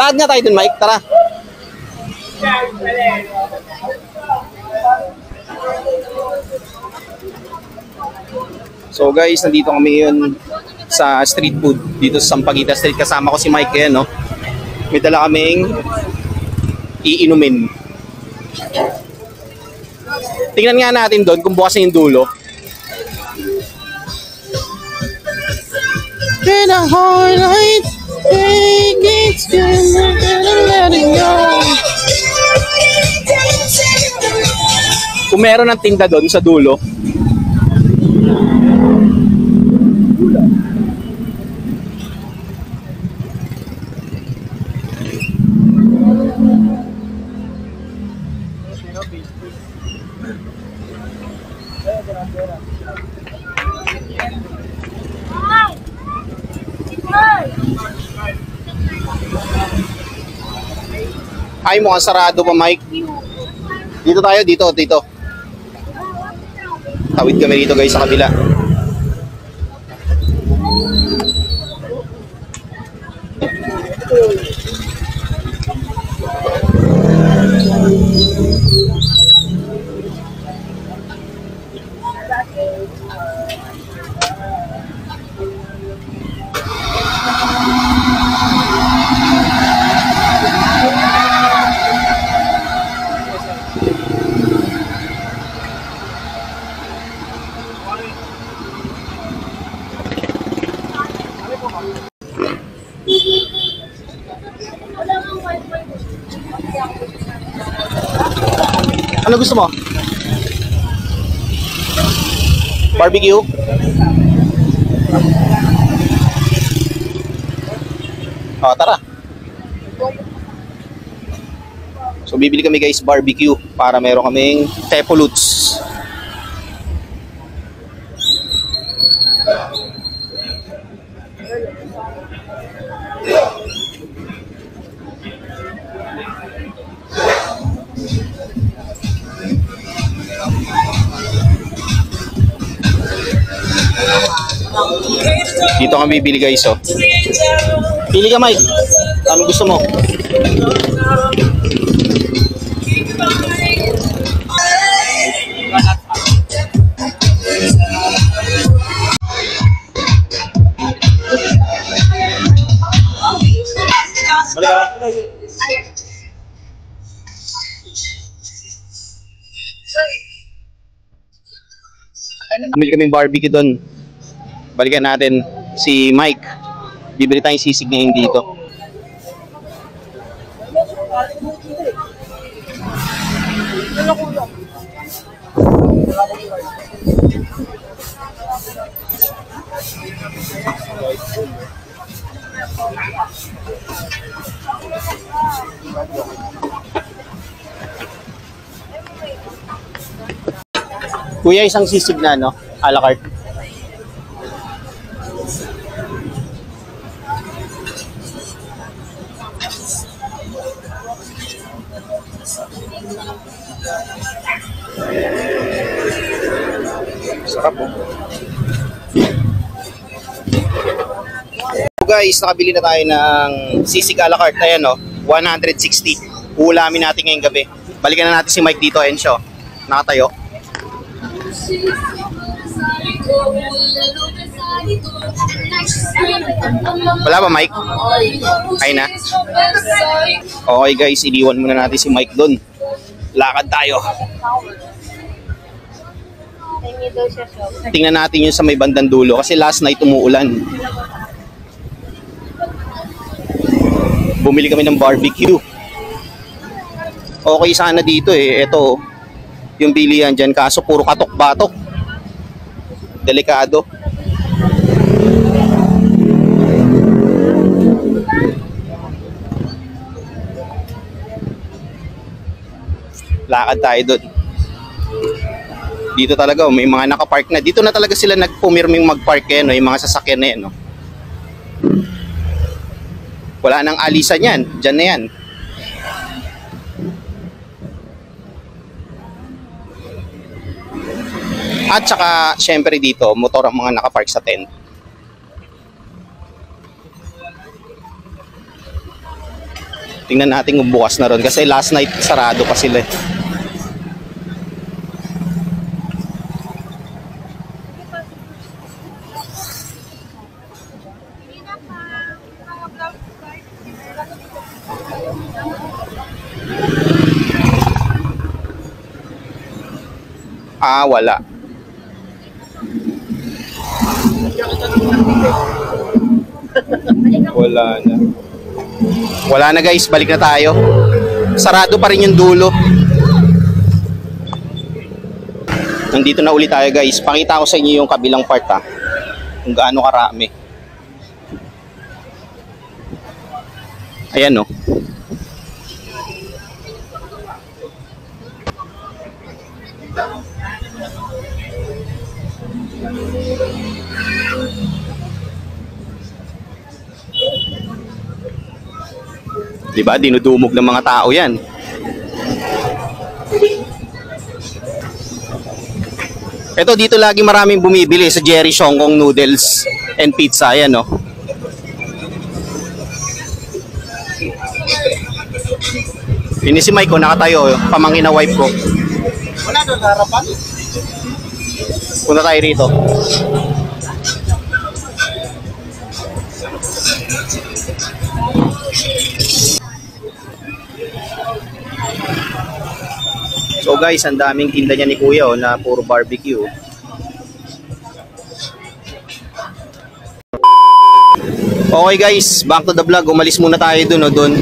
Lakad nga tayo dun, Mike. Tara. So guys, nandito kami ngayon sa street food dito sa Sampaguita Street. Kasama ko si Mike yan, no? May dala kaming iinumin. Tingnan nga natin doon kung bukas na yung dulo. In a hard night, it's letting go. Kung meron ng tinda doon sa dulo. Ay, mukhang sarado pa, Mike. Dito tayo, dito. Tawid kami dito, guys, sa kabila. Ano gusto mo? Barbecue? Oh, tara. So bibili kami, guys, barbecue para meron kaming tepoluts. Dito kami bibili, guys, oh. Pili ka, Mike. Ano gusto mo? Bumili kaming barbecue doon. Balikan natin si Mike. Bibili tayong sisig ngayon dito. Kuya, isang sisig na, no? A la carte. Sarap po. So guys, nakabili na tayo ng sisig a la carte. Ayan, no? 160. Uulamin natin ngayong gabi. Balikan na natin si Mike dito, Ensyo. Nakatayo. Wala ba, Mike? Ay na. Okay, guys, iniwan muna natin si Mike doon. Lakad tayo. Tingnan natin yung sa may bandang dulo kasi last night umuulan. Bumili kami ng barbecue. Okay sana dito, eh. Ito, yung bilihan dyan, kaso puro katok-batok. Delikado. Lakad tayo doon. Dito talaga, may mga nakapark na. Dito na talaga sila nagpumirming magpark, eh, no? Yung mga sasakyan na yan, no? Wala nang alisan yan. Dyan na yan. At saka, syempre dito, motor ang mga nakapark sa tent. Tingnan natin kung bukas na ron kasi last night sarado pa sila eh. Wala. Wala na. Wala na guys, balik na tayo. Sarado pa rin yung dulo. Nandito na ulit tayo guys. Pakita ko sa inyo yung kabilang part ha. Kung gaano karami. Ayan oh. Diba? Dinudumog ng mga tao yan. Ito dito lagi maraming bumibili sa Jerry Shongkong Noodles and Pizza. Ayan no. Ini si Mike ko nakatayo. Pamangkin na wife ko. Wala doon sa harapan? Punta tayo rito. So guys, ang daming tinda niya ni Kuya oh, na puro barbecue. Okay guys, back to the vlog. Umalis muna tayo dun, dun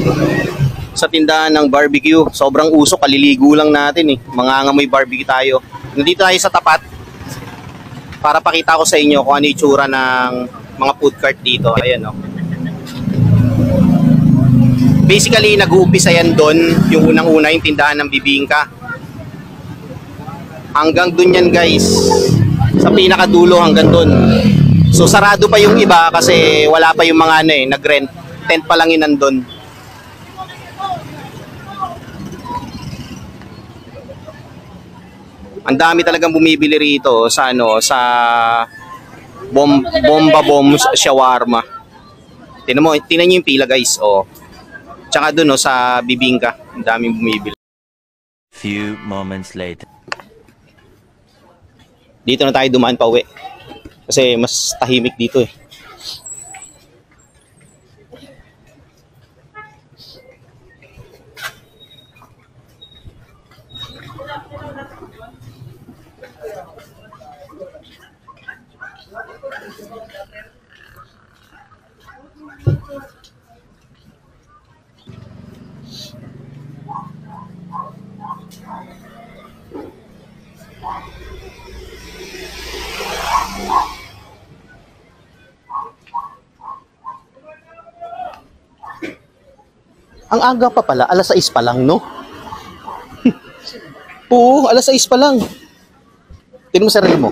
sa tindahan ng barbecue. Sobrang usok, kaliligo lang natin eh. Mangangamoy barbecue tayo. Nandito tayo sa tapat para pakita ko sa inyo kung ano yung itsura ng mga food cart dito. Ayan oh. Basically, nag-uumpisa yan doon, yung unang-una yung tindahan ng bibingka. Hanggang dun yan guys, sa pinakadulo hanggang dun. So sarado pa yung iba kasi wala pa yung mga ano eh, nag-rent. Tent pa lang yun nandun. Ang dami talagang bumibili rito sa ano, sa bomba bomb shawarma. Tingnan niyo yung pila guys, oh. Tsaka dun oh, sa bibingka, ang daming bumibili. Few moments later. Dito na tayo dumaan pa uwi. Kasi mas tahimik dito eh. Ang aga pa pala, alas 6 pa lang, no? Oo, alas 6 pa lang. Tingnan mo sarili mo.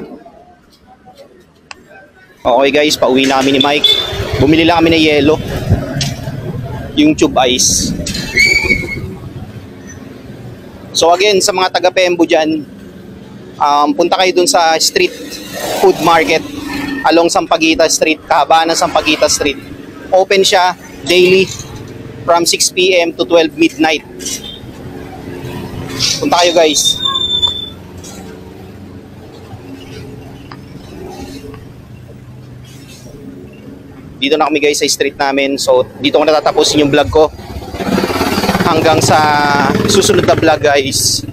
Okay guys, pauwi na kami ni Mike. Bumili lang kami ng yelo. Yung tube ice. So again, sa mga taga-Pembo dyan, punta kayo dun sa street food market along Sampaguita Street, kahabaan ng Sampaguita Street. Open siya daily from 6 PM to 12 midnight. Punta kayo guys. Dito na kami guys sa street namin. So dito ko natatapusin yung vlog ko. Hanggang sa susunod na vlog guys.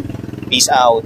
Peace out.